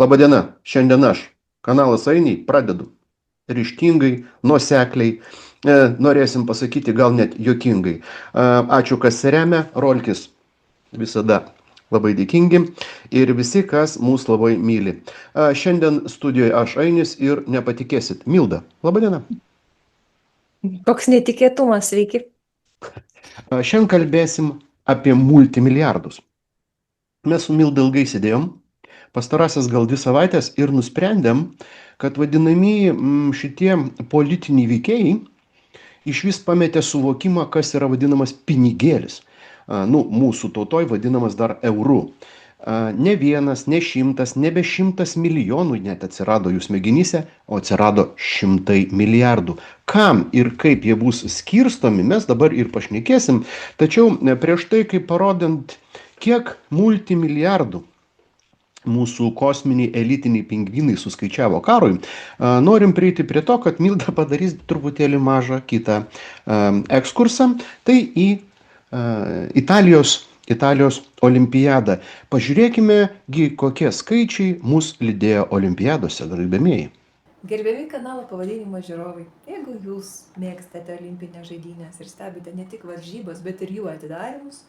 Labadiena, šiandien aš, kanalas Ainiai, pradedu. Ryžtingai, nuosekliai, norėsim pasakyti gal net juokingai. Ačiū, kas remia, rolkis visada labai dėkingi ir visi, kas mūsų labai myli. Šiandien studijoje aš Ainis ir nepatikėsit, Milda. Labadiena. Koks netikėtumas, sveiki. Šiandien kalbėsim apie multimilijardus. Mes su Milda ilgai sėdėjom, pastarąsias gal 2 savaitės ir nusprendėm, kad vadinamieji šitie politiniai veikėjai išvis pametė suvokimą, kas yra vadinamas pinigėlis. Mūsų tautoj vadinamas dar euru. Ne 1, ne 100, nebe 100 milijonų net atsirado jų smegenyse, o atsirado 100 milijardų. Kam ir kaip jie bus skirstomi, mes dabar ir pašnekėsim. Tačiau prieš tai, kaip parodant, kiek multimilijardų mūsų kosminiai elitiniai pingvinai suskaičiavo karui, norim prieiti prie to, kad Milda padarys truputėlį mažą kitą ekskursą. Tai į Italijos olimpiadą. Pažiūrėkime, kokie skaičiai mus lydėjo olimpiadose, gerbėmieji. Gerbiami kanalo pavadinimo žiūrovai, jeigu jūs mėgstate olimpinės žaidynės ir stebite ne tik varžybas, bet ir jų atidarimus,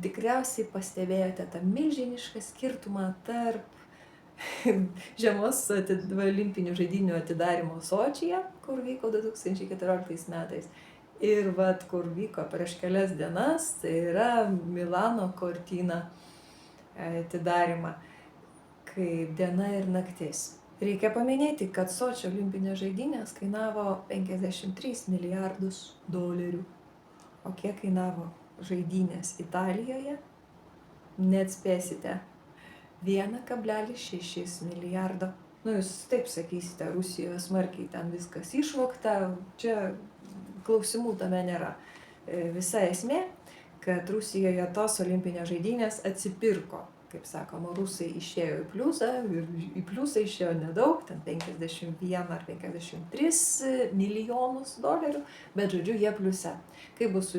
tikriausiai pastebėjote tą milžinišką skirtumą tarp žiemos olimpinių žaidynių atidarimo Sočyje, kur vyko 2014 metais, ir kur vyko prieš kelias dienas, tai yra Milano Cortina atidarimą, kaip diena ir naktis. Reikia paminėti, kad Sočio olimpinės žaidynės kainavo 53 milijardus dolerių. O kiek kainavo žaidynės Italijoje? Neatspėsite. 1,6 milijardo. Jūs taip sakysite, Rusijoje smarkiai ten viskas išvogta, čia klausimų tame nėra. Visa esmė, kad Rusijoje tos olimpinės žaidynės atsipirko. Kaip sakoma, rusai išėjo į pliusą, ir į pliusą išėjo nedaug, ten 51 ar 53 milijonus dolerių, bet žodžiu, jie pliuse. Kaip bus su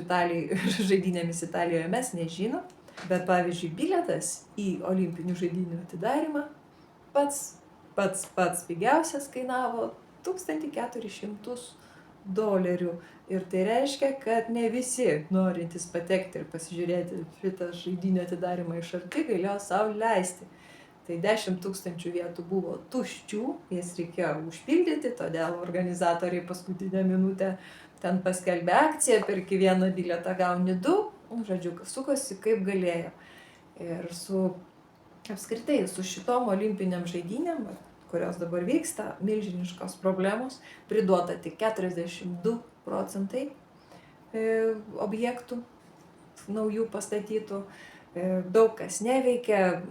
žaidynėmis Italijoje, mes nežinom, bet pavyzdžiui, bilietas į olimpinių žaidynių atidarimą pats pigiausias kainavo 1400 dolerių. Ir tai reiškia, kad ne visi norintys patekti ir pasižiūrėti šitą žaidynių atidarimą iš arti galėjo savo leisti. Tai 10 000 vietų buvo tuščių, jas reikėjo užpildyti, todėl organizatoriai paskutinę minutę ten paskelbė akciją, perki 1 bilietą gauni 2, žodžiu, sukosi kaip galėjo. Ir apskritai su šitom olimpiniam žaidynėm, kurios dabar vyksta, milžiniškos problemos, priduota tik 42% objektų naujų pastatytų, daug kas neveikia,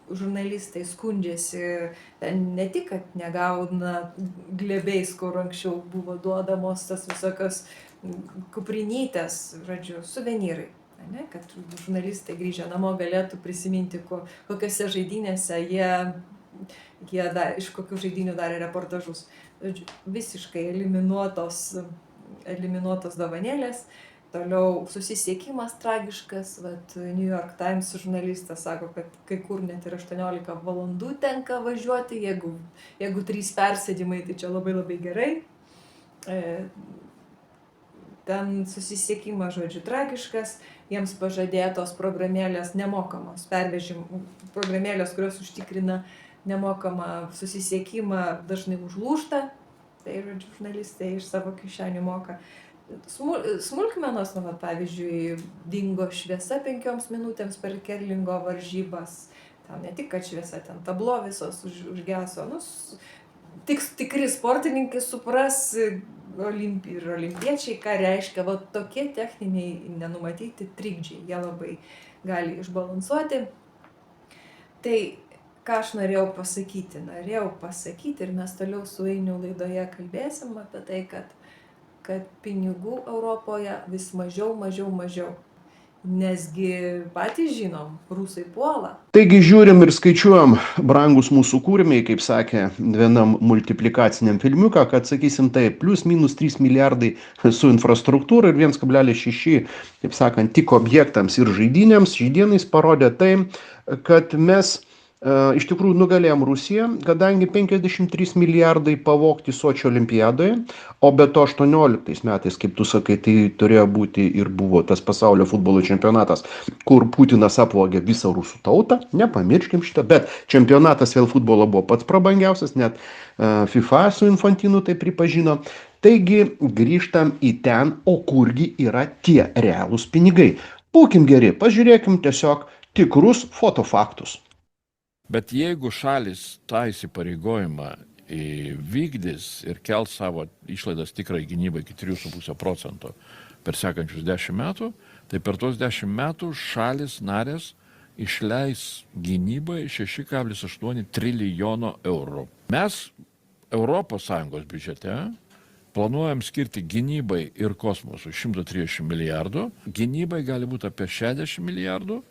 žurnalistai skundžiasi, ne tik, kad negauna glėbiais, kur anksčiau buvo duodamos tas visokios kuprinytės, žodžiu, suvenyrai. Kad žurnalistai grįžę namo galėtų prisiminti, kokiose žaidynėse jie iš kokių žaidynių darė reportažus. Visiškai eliminuotos dovanėlės. Toliau susisiekimas tragiškas. New York Times žurnalistas sako, kad kai kur net ir 18 valandų tenka važiuoti. Jeigu 3 persėdimai, tai čia labai labai gerai. Ten susisiekimas, žodžiu, tragiškas. Jiems pažadėtos programėlės nemokamos. Programėlės, kurios užtikrina nemokamą susisiekimą, dažnai užlūžta. Tai, žodžiu, žurnalistai iš savo kišenių moka. Smulkmenos, pavyzdžiui, dingo šviesa 5 minutėms per kerlingo varžybas. Ten ne tik, kad šviesa, ten tablo visos užgeso. Tikri sportininkai supras ir olimpiečiai, ką reiškia tokie techniniai nenumatyti trikdžiai. Jie labai gali išbalansuoti. Tai ką aš norėjau pasakyti? Norėjau pasakyti, ir mes toliau su Ainiu laidoje kalbėsim apie tai, kad pinigų Europoje vis mažiau. Nesgi patys žinom, rusai puola. Taigi žiūrim ir skaičiuojam, brangus mūsų kūrimiai, kaip sakė vienam multiplikaciniam filmiuką, kad, sakysim, tai +- 3 milijardai su infrastruktūra ir 1,6, taip sakant, tik objektams ir žaidynėms. Žaidynais parodė tai, kad mes Iš tikrųjų nugalėjom Rusiją, kadangi 53 milijardai pavogti Sočio olimpiadoje, o be to 18 metais, kaip tu sakai, tai turėjo būti ir buvo tas pasaulio futbolo čempionatas, kur Putinas apvogė visą rusų tautą, nepamirškim šitą, bet čempionatas vėl futbolo buvo pats prabangiausias, net FIFA su Infantinu tai pripažino. Taigi grįžtam į ten, o kurgi yra tie realūs pinigai. Būkim geri, pažiūrėkim tiesiog tikrus fotofaktus. Bet jeigu šalis tą įsipareigojimą vykdys ir kels savo išlaidas tikrai gynybai iki 3,5% per sekančius 10 metų, tai per tos 10 metų šalis narės išleis gynybai 6,8 trilijono eurų. Mes ES biudžete planuojam skirti gynybai ir kosmosui 130 milijardų, gynybai gali būti apie 60 milijardų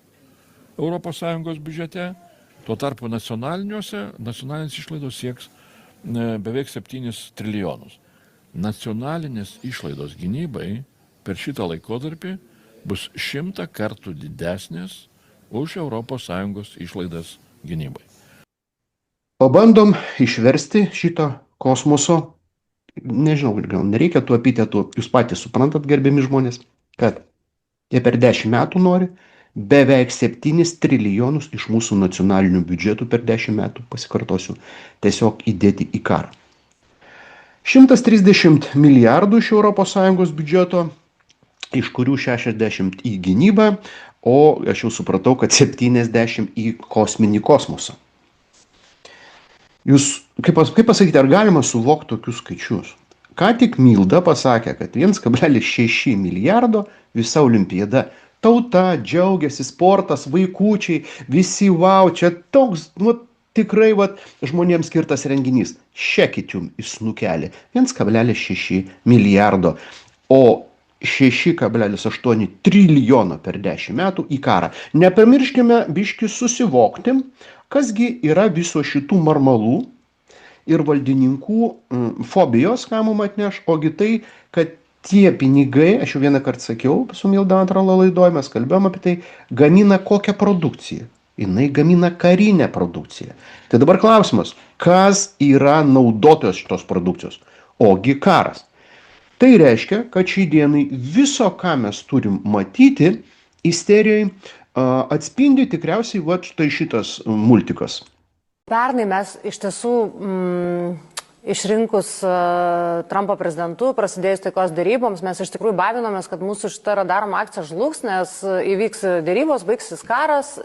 ES biudžete. Tuo tarpu nacionalinės išlaidos sieks beveik 7 trilijonus. Nacionalinės išlaidos gynybai per šitą laikotarpį bus 100 kartų didesnės už ES išlaidas gynybai. Pabandom išversti šito kosmoso, nežinau, gal nereikia tų epitetų, jūs patys suprantat, gerbiami žmonės, kad jie per 10 metų nori beveik 7 trilijonus iš mūsų nacionalinių biudžetų per 10 metų, pasikartosiu, tiesiog įdėti į karą. 130 milijardų iš ES biudžeto, iš kurių 60 į gynybą, o aš jau supratau, kad 70 į kosminį kosmosą. Jūs, kaip pasakyti, ar galima suvokti tokius skaičius? Ką tik Milda pasakė, kad 1,6 milijardo visa olimpiada. Tauta džiaugiasi, sportas, vaikučiai, visi wow, čia toks, tikrai žmonėms skirtas renginys. Šekit jum į snukelį. 1,6 milijardo, o 6,8 trilijono per 10 metų į karą. Nepamirškime biškį susivokti, kasgi yra viso šitų marmalų ir valdininkų fobijos, ką mum atneš, ogi tai, kad tie pinigai, aš jau vieną kartą sakiau, su Milda antrolo laidoje mes kalbėjom apie tai, gamina kokią produkciją. Jinai gamina karinę produkciją. Tai dabar klausimas, kas yra naudotojas šitos produkcijos? Ogi karas. Tai reiškia, kad šiai dienai viso, ką mes turim matyti, isterijai atspindi tikriausiai štai šitas multikas. Pernai mes iš tiesų išrinkus Trumpo prezidentu, prasidėjus taikos dėryboms, mes iš tikrųjų baivinomės, kad mūsų šita daroma akcija žlugs, nes įvyks dėrybos, baigsis karas.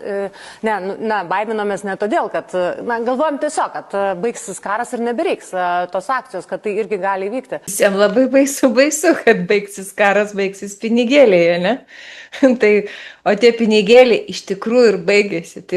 Baivinomės ne todėl, kad, galvojom tiesiog, kad baigsis karas ir nebereiks tos akcijos, kad tai irgi gali įvykti. Visiems labai baisu, kad baigsis karas, baigsis pinigėliai, ne? O tie pinigėliai iš tikrųjų ir baigėsi. Tai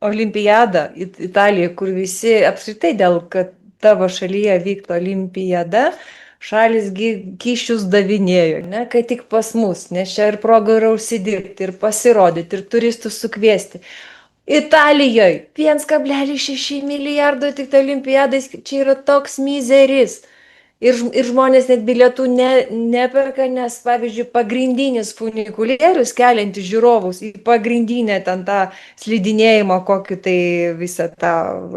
olimpiada Italija, kur visi apskritai dėl, kad tavo šalyje vyktų olimpiada, šalis kyšius davinėjo, ne, kad tik pas mus, nes čia ir proga yra užsidirbti, ir pasirodyti, ir turistus sukviesti. Italijoje 1,6 milijardo tik olimpiadai, čia yra toks mizeris. Ir žmonės net bilietų neperka, nes, pavyzdžiui, pagrindinis funikulierius keliantis žiūrovus į pagrindinę ten tą slidinėjimo, kokį tai visą tą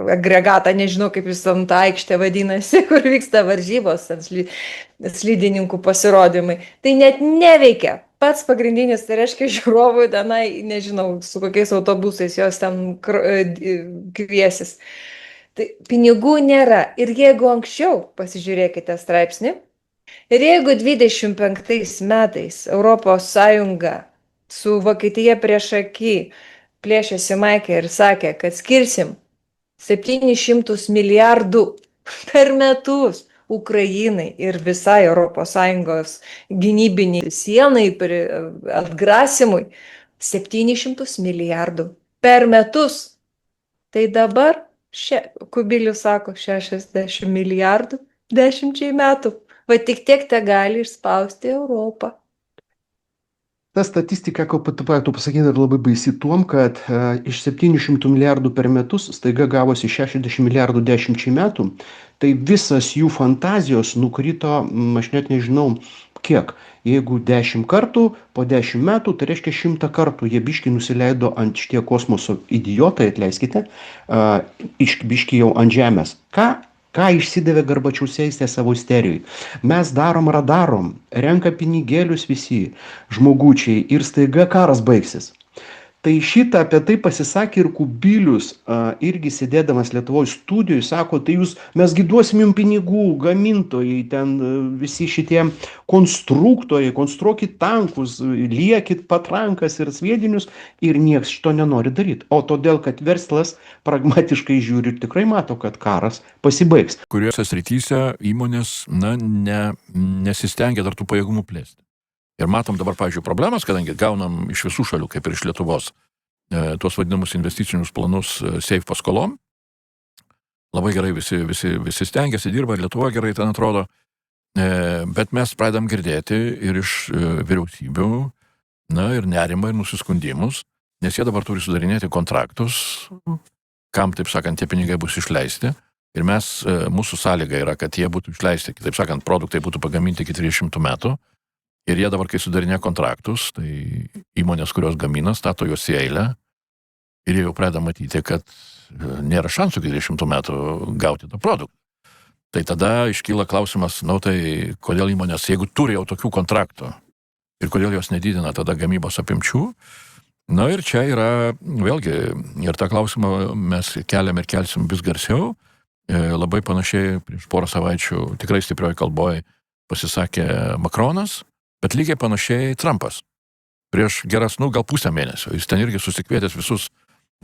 agregatą, nežinau kaip visą tą aikštę vadinasi, kur vyksta varžybos, slidininkų pasirodymai. Tai net neveikia. Pats pagrindinis, tai reiškia žiūrovui tenai, nežinau, su kokiais autobusais jos ten kviesis. Tai pinigų nėra. Ir jeigu anksčiau, pasižiūrėkite straipsnį, ir jeigu 25 metais Europos Sąjunga su Vokietija priešaky plėšėsi maikę ir sakė, kad skirsim 700 milijardų per metus Ukrainai ir visai Europos Sąjungos gynybiniai sienai atgrasimui, 700 milijardų per metus. Tai dabar Kubilius sako 60 milijardų 10 metų. Va tik tiek te gali išspausti Europą. Ta statistika, ką tu pasakyti, yra labai baisi tuom, kad iš 700 milijardų per metus staiga gavosi 60 milijardų 10 metų. Tai visas jų fantazijos nukrito, aš net nežinau, kiek? Jeigu 10 kartų, po 10 metų, tai reiškia 100 kartų jie biški nusileido ant šitie kosmoso idiotai, atleiskite, biški jau ant Žemės. Ką išsidavė Garbačiauskaitė savo isterijai? Mes darom, renka pinigėlius visi žmogučiai ir staiga karas baigsis. Tai šitą apie tai pasisakė ir Kubilius, irgi sėdėdamas Lietuvoje studijoje, sako, tai mesgi duosim jums pinigų, gamintojai, ten visi šitie konstruktoriai, konstruokit tankus, liekit patrankas ir sviedinius ir nieks šito nenori daryti. O todėl, kad verslas pragmatiškai žiūri ir tikrai mato, kad karas pasibaigs. Kuriuose srityse įmonės nesistengia dar tų pajėgumų plėsti. Ir matom dabar, pavyzdžiui, problemas, kadangi gaunam iš visų šalių, kaip ir iš Lietuvos, tuos vadinamus investicinius planus safe paskolom. Labai gerai visi stengiasi, dirba ir Lietuva gerai ten atrodo. Bet mes pradedam girdėti ir iš vyriausybių, ir nerimą, ir nusiskundimus, nes jie dabar turi sudarinėti kontraktus, kam, taip sakant, tie pinigai bus išleisti. Ir mūsų sąlyga yra, kad jie būtų išleisti, taip sakant, produktai būtų pagaminti iki 300 metų. Ir jie dabar, kai sudarinė kontraktus, tai įmonės, kurios gamina, stato juos į eilę ir jie jau pradeda matyti, kad nėra šansų iki 300 metų gauti tą produktą. Tai tada iškyla klausimas, tai kodėl įmonės, jeigu turi jau tokių kontraktų ir kodėl jos nedidina tada gamybos apimčių. Ir čia yra, vėlgi, ir tą klausimą mes keliam ir kelsim vis garsiau. Labai panašiai prieš porą savaičių tikrai stiprioj kalboj pasisakė Makronas, bet lygiai panašiai Trumpas. Prieš geras, gal pusę mėnesio. Jis ten irgi susikvietęs visus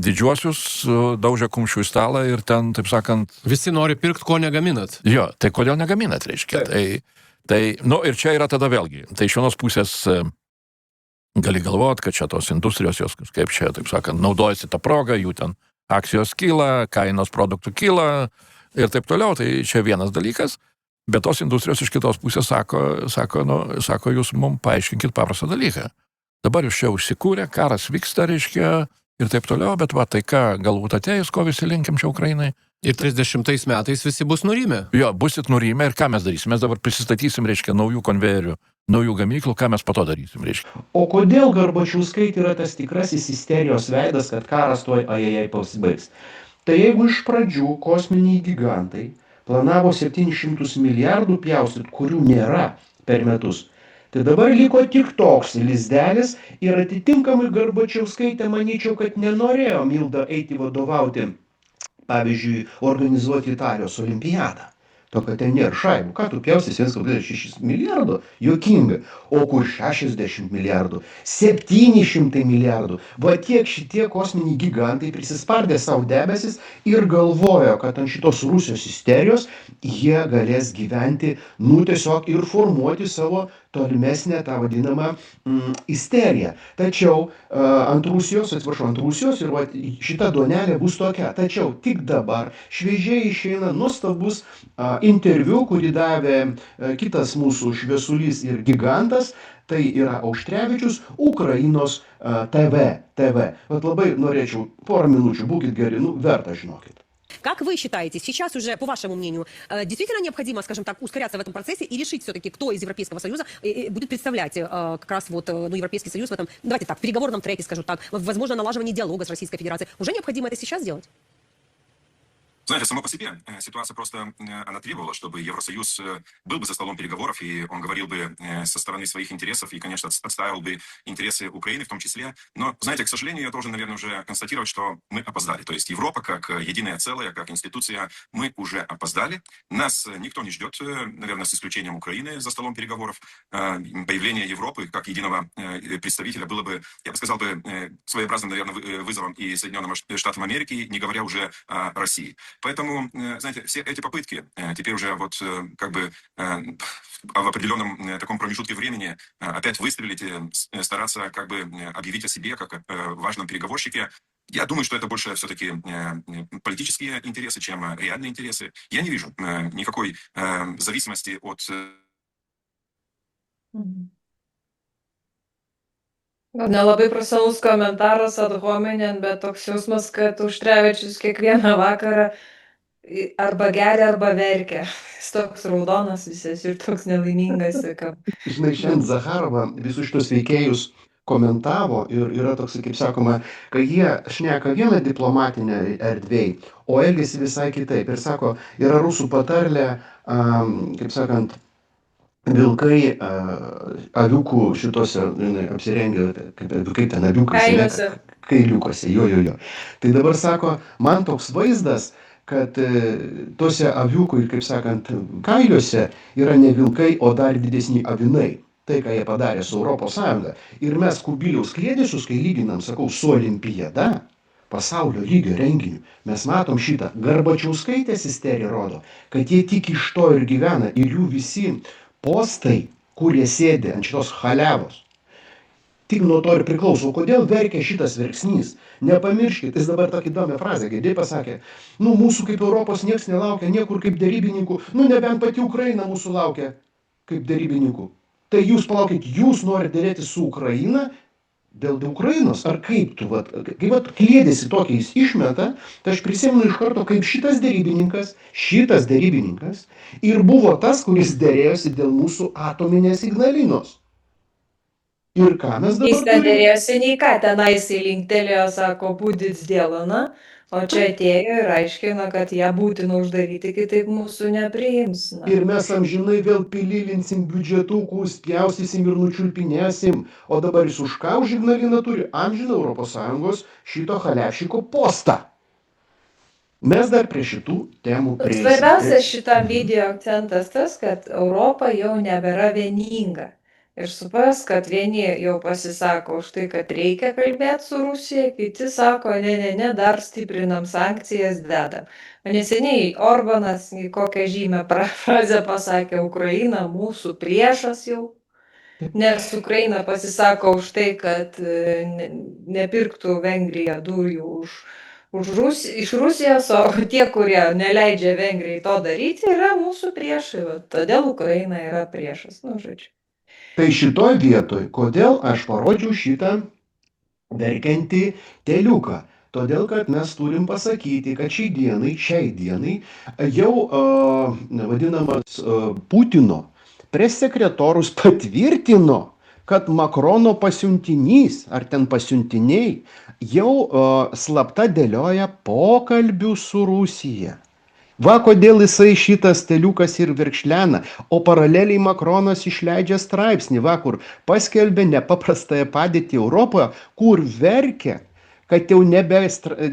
didžiuosius, daužė kumščių į stalą ir ten, taip sakant... Visi nori pirkti, ko negaminat. Jo, tai kodėl negaminat, reiškia. Ir čia yra tada vėlgi. Tai iš vienos pusės gali galvoti, kad čia tos industrijos, jos kažkaip čia, taip sakant, naudojasi tą progą, jų ten akcijos kyla, kainos produktų kyla ir taip toliau. Tai čia vienas dalykas. Bet tos industrijos iš kitos pusės sako, jūs mums paaiškinkit paprastą dalyką. Dabar jūs čia užsikūrė, karas vyksta, reiškia, ir taip toliau, bet tai ką, galbūt ateis, ko visi linkim čia Ukrainai. Ir 30 metais visi bus nurimę. Jo, busit nurimę ir ką mes darysim? Mes dabar prisistatysim, reiškia, naujų konvejerių, naujų gamyklų, ką mes po to darysim, reiškia. O kodėl Garbačiauskaitė yra tas tikrasis isterijos veidas, kad karas tuoj pasibaigs? Tai jeigu iš pradžių kosminiai gigantai planavo 700 milijardų pjaustyt, kurių nėra per metus. Tai dabar liko tik toks lizdelis ir atitinkamai Garbačiauskaitė, manyčiau, kad nenorėjo Milda eiti vadovauti, pavyzdžiui, organizuoti Italijos olimpiadą. To, kad ten nėra šaibų. Ką tu pjausis 1,6 milijardo? Juokinga. O kur 60 milijardų? 700 milijardų. Va tiek šitie kosminiai gigantai prisispardė savo debesis ir galvojo, kad ant šitos Rusijos isterijos jie galės gyventi, tiesiog ir formuoti savo tolimesnę tą vadinamą isteriją. Tačiau ant Rusijos ir šita duonelė bus tokia. Tačiau tik dabar šviežiai išeina nuostabus interviu, kurį davė kitas mūsų šviesulys ir gigantas, tai yra Auštrevičius, Ukrainos TV. Vat labai norėčiau porą minučių, būkit geri, verta žinokit. Как вы считаете, сейчас уже, по вашему мнению, действительно необходимо, скажем так, ускоряться в этом процессе и решить все-таки, кто из Европейского Союза будет представлять как раз Европейский Союз в этом, давайте так, переговорном треке, скажем так, возможно, налаживание диалога с Российской Федерацией. Уже необходимо это сейчас делать? Знаете, само по себе ситуация просто, она требовала, чтобы Евросоюз был бы за столом переговоров, и он говорил бы со стороны своих интересов, и, конечно, отстаивал бы интересы Украины в том числе. Но, знаете, к сожалению, я должен, наверное, уже констатировать, что мы опоздали. То есть Европа, как единое целое, как институция, мы уже опоздали. Нас никто не ждет, наверное, с исключением Украины за столом переговоров. Появление Европы как единого представителя было бы, я бы сказал, своеобразным, наверное, вызовом и Соединенным Штатам Америки, не говоря уже о России. Поэтому, знаете, все эти попытки теперь уже в определенном таком промежутке времени опять выстрелить, стараться объявить о себе как о важном переговорщике. Я думаю, что это больше все-таки политические интересы, чем реальные интересы. Я не вижу никакой зависимости от... Nelabai profesionalus komentaras ad hominem, bet toks jausmas, kad Auštrevičius kiekvieną vakarą arba geria, arba verkia. Jis toks raudonas visas ir toks nelaimingas. Žinai, šiandien Zaharova visus šitos veikėjus komentavo ir yra toks, kaip sakoma, kai jie šneka vieną diplomatinę erdvėj, o elgesi visai kitaip. Ir sako, yra rusų patarlė, kaip sakant, vilkai aviukų šitose apsirengę, kaip ten aviukai. Kailiuose. Kailiukuose, jo. Tai dabar sako, man toks vaizdas, kad tose aviukų ir, kaip sakant, kailiuose yra ne vilkai, o dar didesni avinai. Tai, ką jie padarė su Europos Sąjunga. Ir mes Kubiliaus kliedesius, kai lyginam, sakau, su olimpiada, pasaulio lygio renginiu, mes matom šitą. Garbačiauskaitės isterija rodo, kad jie tik iš to ir gyvena. Ir jų visi postai, kurie sėdi ant šitos haliavos, tik nuo to ir priklauso. Kodėl verkia šitas verksnys? Nepamirškit, jis dabar tokį įdomią frazę girdėjai pasakė, mūsų kaip Europos nieks nelaukia niekur kaip derybininkų, nebent pati Ukraina mūsų laukia kaip derybininkų. Tai jūs palaukit, jūs norite dėrėti su Ukraina dėl Ukrainos? Ar kaip tu, kaip kliedėsi tokį jis išmeta, tai aš prisimenu iš karto, kaip šitas derybininkas ir buvo tas, kuris dėrėjosi dėl mūsų atominės Ignalinos. Ir ką mes dabar Jis ten dėrėjosi nei ką, tenais įlinktelėjo, sako, būdits dėlana, o čia atėjo ir aiškina, kad ją būtina uždaryti, kitaip mūsų nepriims. Ir mes amžinai vėl pililinsim biudžetukus, pjaustysim ir nučiulpinėsim, o dabar jis už ką už Ignaliną turi amžiną ES šito haliavšiko postą. Mes dar prie šitų temų prieisim. Svarbiausia šitam video akcentas tas, kad Europa jau nebėra vieninga. Ir supras, kad vieni jau pasisako už tai, kad reikia kalbėti su Rusija, kiti sako, ne, dar stiprinam sankcijas, dedam. Neseniai Orbanas kokią žymę frazę pasakė, Ukraina mūsų priešas jau, nes Ukraina pasisako už tai, kad nepirktų Vengrija dujų iš Rusijos, o tie, kurie neleidžia Vengrijai to daryti, yra mūsų priešai, todėl Ukraina yra priešas, žodžiu. Tai šitoj vietoj, kodėl aš parodžiau šitą verkiantį teliuką? Todėl, kad mes turim pasakyti, kad šiai dienai jau vadinamas Putino pressekretorius patvirtino, kad Makrono pasiuntinys ar ten pasiuntiniai jau slapta dėlioja pokalbių su Rusija. Va kodėl jisai šitas teliukas ir verkšlena, o paraleliai Makronas išleidžia straipsnį, kur paskelbė nepaprastąją padėtį Europoje, kur verkia, kad jau nebe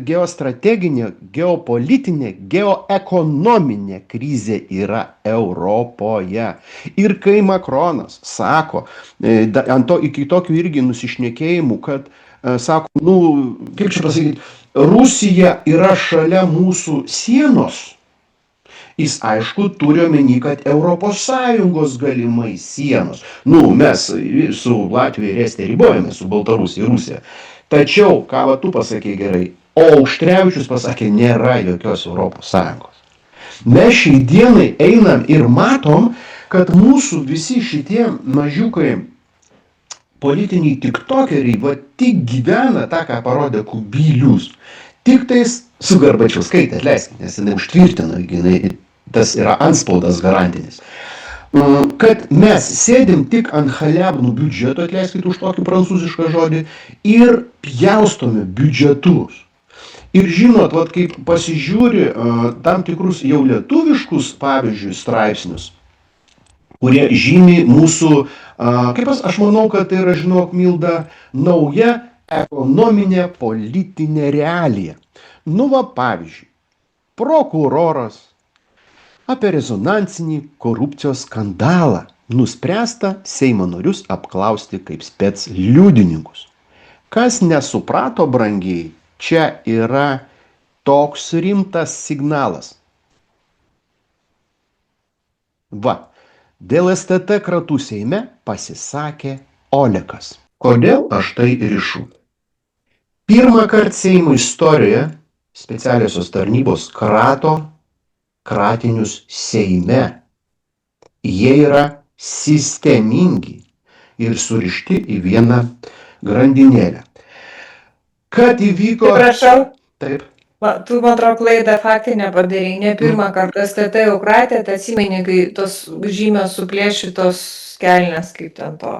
geostrateginė, geopolitinė, geoekonominė krizė yra Europoje. Ir kai Makronas sako, iki tokių irgi nusišnekėjimų, kad sako, kaip čia pasakyti, Rusija yra šalia mūsų sienos, jis aišku turi omeny, kad ES galimai sienos. Mes su Latvija ir Estija ribojame su Baltarusija ir Rusija. Tačiau, ką tu pasakė gerai, o Auštrevičius pasakė, nėra jokios ES. Mes šiai dienai einam ir matom, kad mūsų visi šitie mažiukai politiniai tiktokeriai tik gyvena tą, ką parodė Kubilius. Tik tais su Garbačiauskaite, atleiskit, nes jinai užtvirtino, tas yra antspaudas garantinis. Kad mes sėdim tik ant haliavnų biudžeto, atleiskit už tokį prancūzišką žodį, ir pjaustome biudžetus. Ir žinot, kaip pasižiūri tam tikrus jau lietuviškus, pavyzdžiui, straipsnius, kurie žymi mūsų, kaip aš manau, kad tai yra, žinok, Milda, nauja ekonominė politinė realija. Pavyzdžiui, prokuroras apie rezonansinį korupcijos skandalą nuspręsta Seimo narius apklausti kaip spec liudininkus. Kas nesuprato, brangiai, čia yra toks rimtas signalas. Dėl STT kratų Seime pasisakė Olekas. Kodėl aš tai rišu? Pirmą kartą Seimo istorijoje specialiosios tarnybos krato kratinius Seime. Jie yra sistemingi ir surišti į vieną grandinėlę. Kad įvyko... Prašau. Taip. Tu, man atrodo, klaidą faktinę padarei. Ne pirmą kartą STT jau kratė, tai atsimeni, kai tos žymios suplėšytos kelnes, kaip ten to.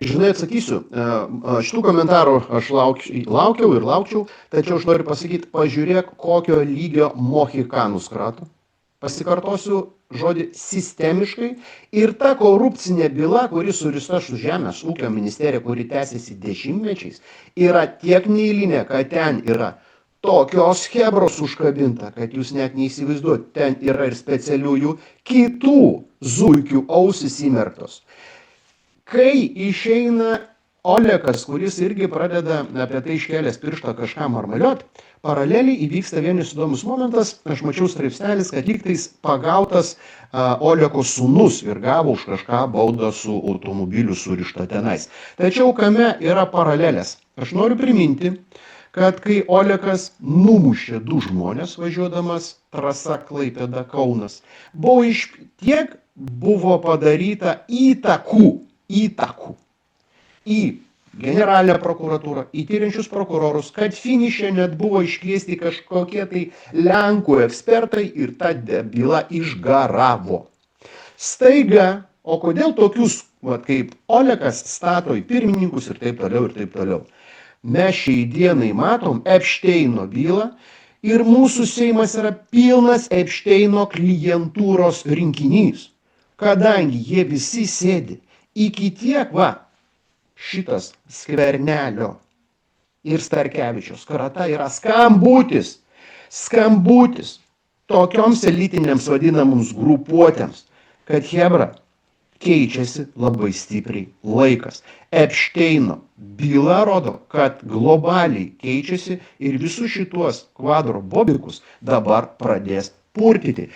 Žinai, atsakysiu, šitų komentarų aš laukiau ir laukčiau, tačiau aš noriu pasakyti, pažiūrėk, kokio lygio mohikanus krato. Pasikartosiu žodį sistemiškai ir ta korupcinė byla, kuri surista su Žemės ūkio ministerija, kuri tęsiasi dešimtmečiais, yra tiek neįlinė, kad ten yra tokios hebros užkabinta, kad jūs net neįsivaizduojate, ten yra ir specialiųjų kitų zuikių ausis įmerktos. Kai išeina Olekas, kuris irgi pradeda apie tai iškėlęs pirštą kažką marmaliuot, paraleliai įvyksta vienas įdomus momentas, aš mačiau straipsnelis, kad lygtais pagautas Oleko sūnus ir gavo už kažką baudą su automobiliu surišta tenais. Tačiau kame yra paralelės? Aš noriu priminti, kad kai Olekas numušė 2 žmonės važiuodamas trasa Klaipėda Kaunas, tiek buvo padaryta įtakų į generalinę prokuratūrą, į tyriančius prokurorus, kad finiše net buvo iškviesti kažkokie tai Lenkų ekspertai ir ta byla išgaravo. Staiga, o kodėl tokius, kaip Olekas, stato į pirmininkus ir taip toliau ir taip toliau. Mes šiai dienai matom Epšteino bylą ir mūsų Seimas yra pilnas Epšteino klientūros rinkinys, kadangi jie visi sėdi. Iki tiek, šitas Skvernelio ir Starkevičiaus krata yra skambutis tokioms elitinėms vadinamoms grupuotėms, kad hebra keičiasi labai stipriai laikas. Epšteino byla rodo, kad globaliai keičiasi ir visus šituos kvadro bobikus dabar pradės purtyti.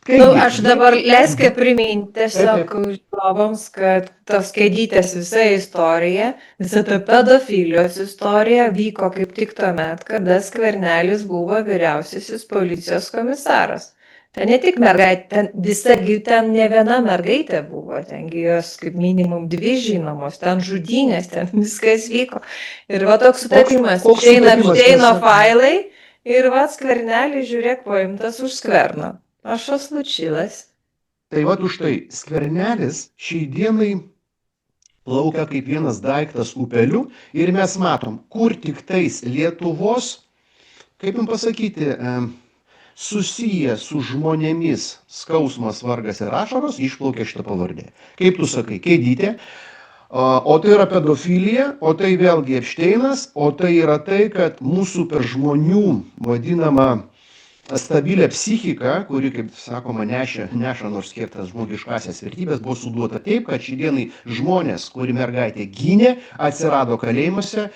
Aš dabar leiskė priminti tiesiog žiūrovams, kad tos kėdytės visa istorija, visa ta pedofilijos istorija vyko kaip tik tuomet, kada Skvernelis buvo vyriausiasis policijos komisaras. Ten ne tik mergaitė, ten ne viena mergaitė buvo, tengi jos kaip minimum 2 žinomos, ten žudynės, ten viskas vyko. Ir toks sutapimas, išeina Epšteino failai ir Skvernelis, žiūrėk, paimtas už skverno. Aš случилось. Tai už tai Skvernelis šiai dienai plaukia kaip vienas daiktas upeliu ir mes matom, kur tik tais Lietuvos, kaip jums pasakyti, susiję su žmonėmis skausmas, vargas ir ašaros, išplaukia šitą pavardę. Kaip tu sakai, kėdytė, o tai yra pedofilija, o tai vėlgi Epšteinas, o tai yra tai, kad mūsų per žmonių vadinama stabilę psichiką, kuri, kaip sakoma, neša nors kiek tas žmogiškasias vertybės, buvo suduota taip, kad šiandienai žmonės, kuri mergaitė gynė, atsirado kalėjimuose,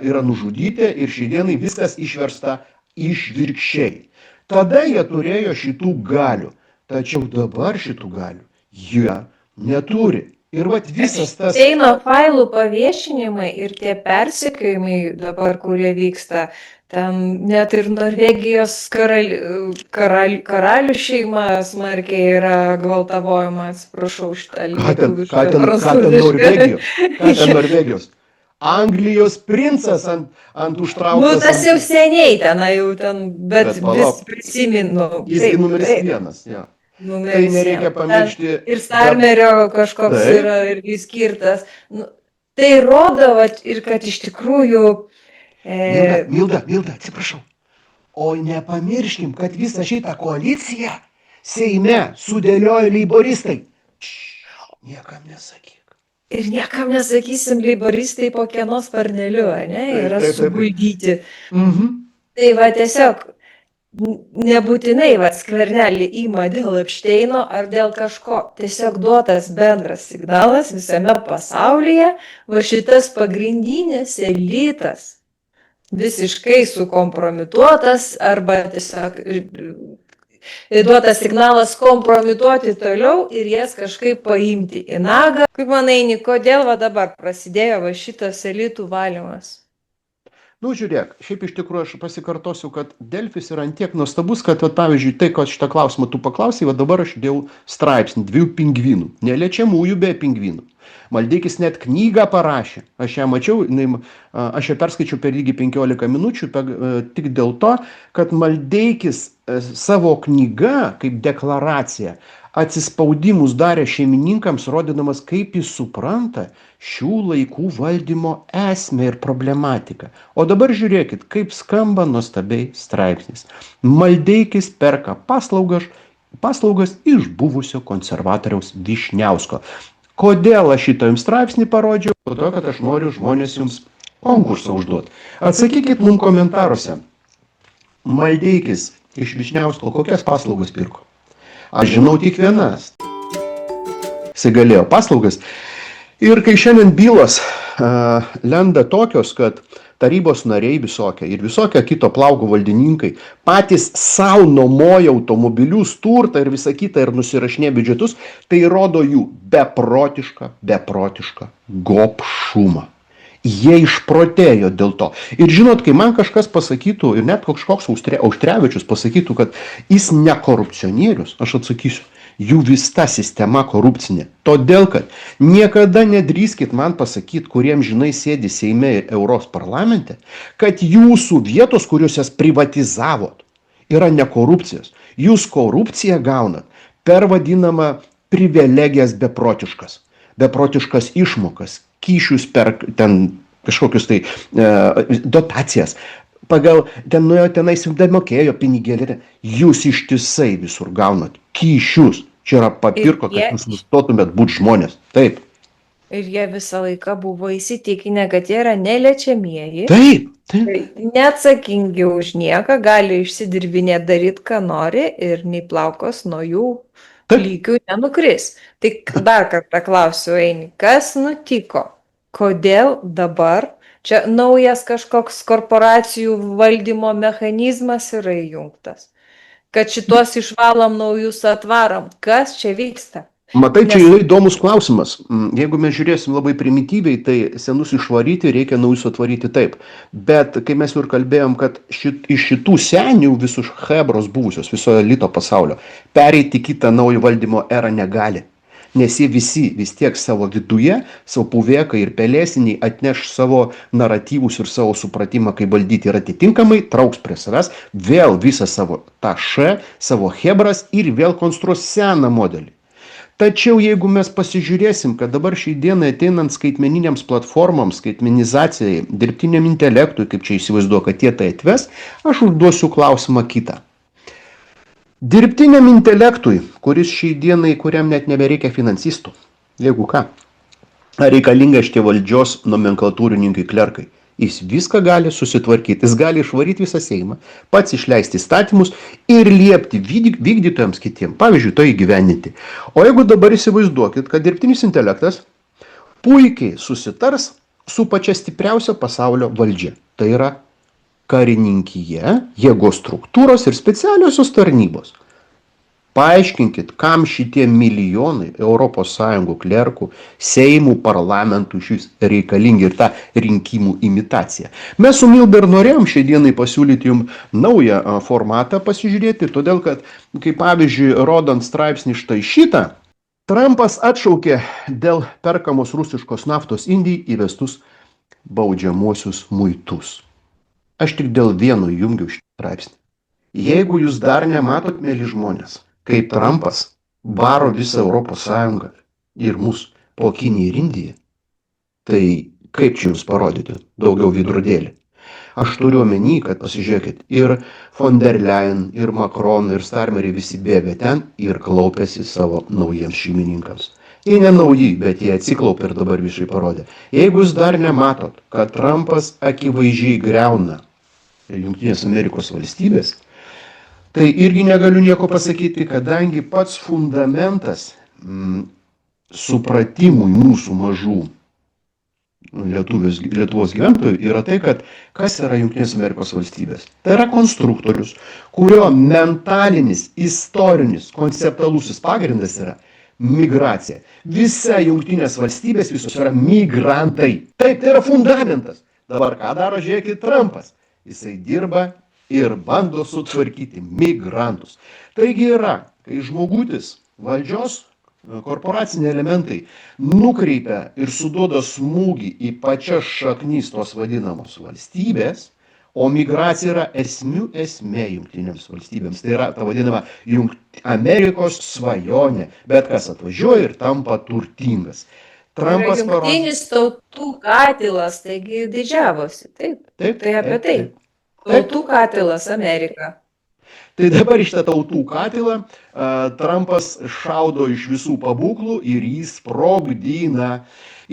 yra nužudyti ir šiandienai viskas išversta išvirkščiai. Tada jie turėjo šitų galių, tačiau dabar šitų galių jie neturi. Ir visas tas... Epšteino failų paviešinimai ir tie persekiojimai dabar, kurie vyksta, ten net ir Norvegijos karalių šeima smarkiai yra gvaltavojama, atsiprašau šitą lietuvišką prancūzišką. Ką ten Norvegijos? Anglijos princas ant užtrauktas. Tas jau seniai jau ten, bet vis prisimenu. Jis numeris 1, jo. Tai nereikia pamiršti. Ir Starmerio kažkoks yra irgi skirtas. Tai rodo ir kad iš tikrųjų... Milda, atsiprašau. O nepamirškim, kad visą šitą koaliciją Seime sudėliojo leiboristai. Niekam nesakyk. Ir niekam nesakysim, leiboristai po kieno sparneliu, yra suguldyti. Tai tiesiog nebūtinai Skvernelį ima dėl Epšteino ar dėl kažko. Tiesiog duotas bendras signalas visame pasaulyje, šitas pagrindinis elitas visiškai sukompromituotas arba tiesiog duotas signalas kompromituoti toliau ir jas kažkaip paimti į nagą. Kaip manai, kodėl dabar prasidėjo šitas elitų valymas? Nu, žiūrėk, šiaip iš tikrųjų aš pasikartosiu, kad Delfis yra ant tiek nuostabus, kad, vat, pavyzdžiui, tai, kad šitą klausimą tu paklausai, va dabar aš dėjau straipsnį 2 pingvinų, neliečiamųjų be pingvinų. Maldeikis net knygą parašė, aš ją mačiau, aš ją perskaičiau per lygiai 15 minučių, tik dėl to, kad Maldeikis savo knygą kaip deklaraciją atsispaudimus darė šeimininkams, rodydamas, kaip jis supranta šių laikų valdymo esmę ir problematiką. O dabar žiūrėkit, kaip skamba nuostabiai straipsnis. Maldeikis perka paslaugas iš buvusio konservatoriaus Vyšniausko. Kodėl aš šitą jums straipsnį parodžiau? Todėl, kad aš noriu žmonės jums konkursą užduoti. Atsakykit mums komentaruose. Maldeikis iš Vyšniausko kokias paslaugas pirko? Aš žinau tik vienas. Jis galėjo paslaugas. Ir kai šiandien bylos lenda tokios, kad tarybos nariai visokie ir visokie kito plauko valdininkai patys savo nuomoja automobilius, turtą ir visą kitą ir nusirašinė biudžetus, tai rodo jų beprotišką gobšumą. Jie išprotėjo dėl to. Ir žinot, kai man kažkas pasakytų, ir net kažkoks Auštrevičius pasakytų, kad jis ne korupcionierius, aš atsakysiu, jų visa sistema korupcinė. Todėl, kad niekada nedrįskit man pasakyti, kuriem žinai sėdi Seime ir Europos parlamente, kad jūsų vietos, kuriuos jas privatizavot, yra ne korupcijos. Jūs korupciją gaunat per vadinamą privilegijas beprotiškas išmokas, kyšius per ten kažkokius tai dotacijas. Pagal ten nuėjo tenais mokėjo pinigėlį. Jūs ištisai visur gaunat kyšius. Čia yra papirko, kad jūs nustotumėt būti žmonės. Taip. Ir jie visą laiką buvo įsitikinę, kad jie yra neliečiamieji. Taip. Neatsakingi už nieką, gali išsidirbinėti, daryti, ką nori ir nei plaukos nuo jų lygių nenukris. Tai dar kartą klausiu, Eini, kas nutiko? Kodėl dabar čia naujas kažkoks korporacijų valdymo mechanizmas yra įjungtas? Kad šituos išvalom, naujus atvarom. Kas čia vyksta? Matai, čia yra įdomus klausimas. Jeigu mes žiūrėsim labai primityviai, tai senus išvaryti, reikia naujus atvaryti taip. Bet kai mes jau ir kalbėjom, kad iš šitų senių visų hebros buvusios, viso elito pasaulio, pereiti kitą naują valdymo erą negali. Nes jie visi vis tiek savo viduje, savo puvėkai ir pelėsiniai atneš savo naratyvus ir savo supratimą, kaip valdyti ir atitinkamai trauks prie savęs vėl visą savo tą savo hebras ir vėl konstruos seną modelį. Tačiau jeigu mes pasižiūrėsim, kad dabar šiai dienai ateinant skaitmeniniams platformoms, skaitmenizacijai, dirbtiniam intelektui, kaip čia įsivaizduoju, kad jie tai atves, aš užduosiu klausimą kitą. Dirbtiniam intelektui, kuris šiai dienai, kuriam net nebereikia finansistų, jeigu ką, reikalinga šitie valdžios nomenklatūrininkai, klerkai. Jis viską gali susitvarkyti, jis gali išvaryti visą Seimą, pats išleisti įstatymus ir liepti vykdytojams kitiem, pavyzdžiui, to įgyvendinti. O jeigu dabar įsivaizduokit, kad dirbtinis intelektas puikiai susitars su pačia stipriausia pasaulio valdžia, tai yra karininkija, jėgos struktūros ir specialiosios tarnybos. Paaiškinkit, kam šitie milijonai ES klerkų, Seimų, parlamentų šis reikalingi ir ta rinkimų imitacija. Mes su Milda ir norėjom šiai dienai pasiūlyti jums naują formatą pasižiūrėti, todėl kad, kaip pavyzdžiui, rodant straipsnį štai šitą, Trumpas atšaukė dėl perkamos rusiškos naftos Indijai įvestus baudžiamuosius muitus. Aš tik dėl vieno jungiu šitą straipsnį. Jeigu jūs dar nematot, mėly žmonės, kaip Trumpas varo visą ES ir mus po Kiniją ir Indiją, tai kaip čia jums parodyti daugiau vidrodėlį? Aš turiu omeny, kad pasižiūrėkit, ir von der Leyen, ir Macron, ir Starmeriai visi bėga ten ir klaupiasi savo naujiems šeimininkams. Jie ne nauji, bet jie atsiklaupė ir dabar viešai parodė. Jeigu jūs dar nematot, kad Trumpas akivaizdžiai griauna Jungtinės Amerikos valstybės, tai irgi negaliu nieko pasakyti, kadangi pats fundamentas supratimui mūsų mažų Lietuvos gyventojų yra tai, kad kas yra Jungtinės Amerikos valstybės. Tai yra konstruktorius, kurio mentalinis, istorinis, konceptualusis pagrindas yra migracija. Visa Jungtinės valstybės visos yra migrantai. Taip, tai yra fundamentas. Dabar ką daro, žiūrėkit, Trumpas? Jisai dirba ir bando sutvarkyti migrantus. Taigi yra, kai žmogutis valdžios korporaciniai elementai nukreipia ir suduoda smūgį į pačias šaknis tos vadinamos valstybės, o migracija yra esmė jungtinėms valstybėms. Tai yra ta vadinama Amerikos svajonė. Bet kas atvažiuoja ir tampa turtingas. Trumpas parodė. Jungtinis tautų katilas, taigi didžiavosi. Taip, tai apie tai. Tautų katilas Amerika. Tai dabar iš tą tautų katilą Trumpas šaudo iš visų pabūklų ir jį sprogdina.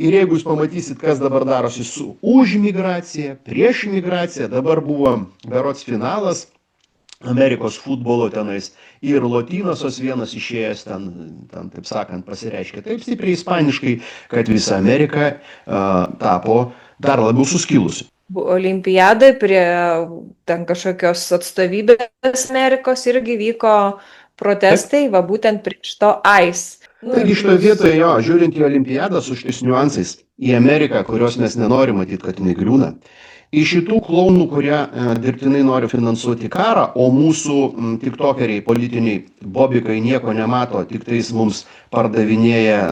Ir jeigu jūs pamatysit, kas dabar darosi su už migraciją, prieš migraciją, dabar buvo berods finalas Amerikos futbolo tenais ir Lotynasos vienas išėjęs ten taip sakant, pasireiškė taip stipriai ispaniškai, kad visa Amerika tapo dar labiau suskilusi. Olimpiadai prie ten kažkokios atstovybės Amerikos irgi vyko protestai, va būtent prieš to ICE. Taigi šitoje vietoje, jo, žiūrint į olimpiadą su šitais niuansais, į Ameriką, kurios mes nenorim matyti, kad jinai griūna, į šitų klounų, kurie dirbtinai nori finansuoti karą, o mūsų tiktokeriai, politiniai bobikai nieko nemato, tik tais mums pardavinėja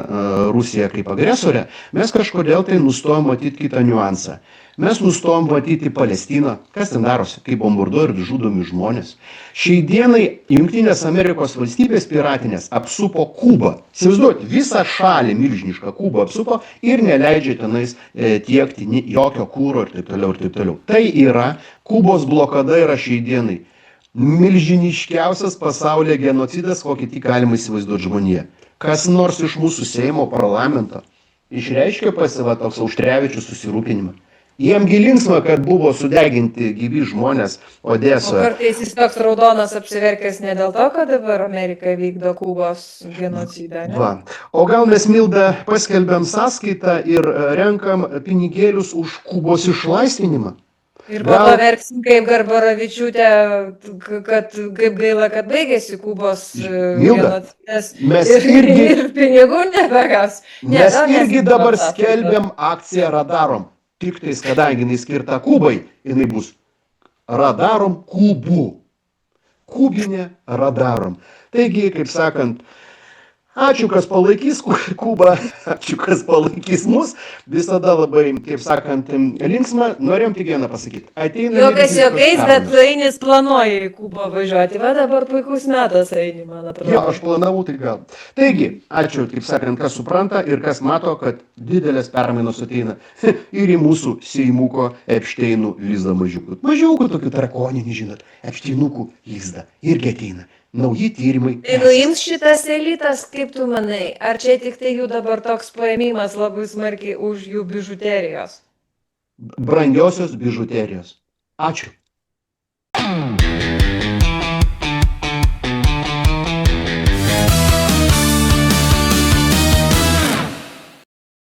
Rusiją kaip agresorę, mes kažkodėl tai nustojom matyti kitą niuansą. Mes nustojom matyti Palestiną, kas ten darosi, kaip bombarduoja ir žudomi žmonės. Šiai dienai Jungtinės Amerikos valstybės piratinės apsupo Kubą. Įsivaizduoti, visą šalį milžinišką Kubą apsupo ir neleidžia tenais tiekti jokio kūro ir taip toliau ir taip toliau. Tai yra, Kubos blokada yra šiai dienai milžiniškiausias pasaulyje genocidas, kokį tik galima įsivaizduoti žmonėje. Kas nors iš mūsų Seimo parlamento išreiškė pasiva toks Auštrevičius susirūpinimą. Jiem gilinksma, kad buvo sudeginti gyvi žmonės Odesoje. O kartais jis toks raudonas apsiverkęs ne dėl to, kad dabar Amerika vykdo Kubos genocidą, ne? Va. O gal mes, Milda, paskelbėm sąskaitą ir renkam pinigėlius už Kubos išlaisvinimą? Ir po to verksim kaip Garbaravičiūtė, kad kaip gaila, kad baigėsi Kubos genocidas. Mes ir pinigų nebegas. Mes irgi dabar skelbiam akciją Radarom. Tik tais, kadangi jinai skirta Kubai, jinai bus Radarom Kubų. Kubinė Radarom. Taigi, kaip sakant, ačiū, kas palaikys Kubą, ačiū, kas palaikys mus. Visada labai, kaip sakant, linksma. Norėjom tik vieną pasakyti. Jokas jokais, bet Ainis planuoja į Kubą važiuoti. Va dabar puikus metas Aini, man atrodo. Jo, aš planavau, tai gal. Taigi, ačiū, kaip sakant, kas supranta ir kas mato, kad didelės permainos ateina ir į mūsų Seimuko Epšteinų lizdą mažiukų. Mažiukų tokių drakoninį, žinot, Epšteinukų lizdą irgi ateina. Nauji tyrimai. Jeigu ims šitas elitas, kaip tu manai, ar čia tik tai jų dabar toks paėmimas labai smarkiai už jų bižuterijos? Brangiosios bižuterijos. Ačiū.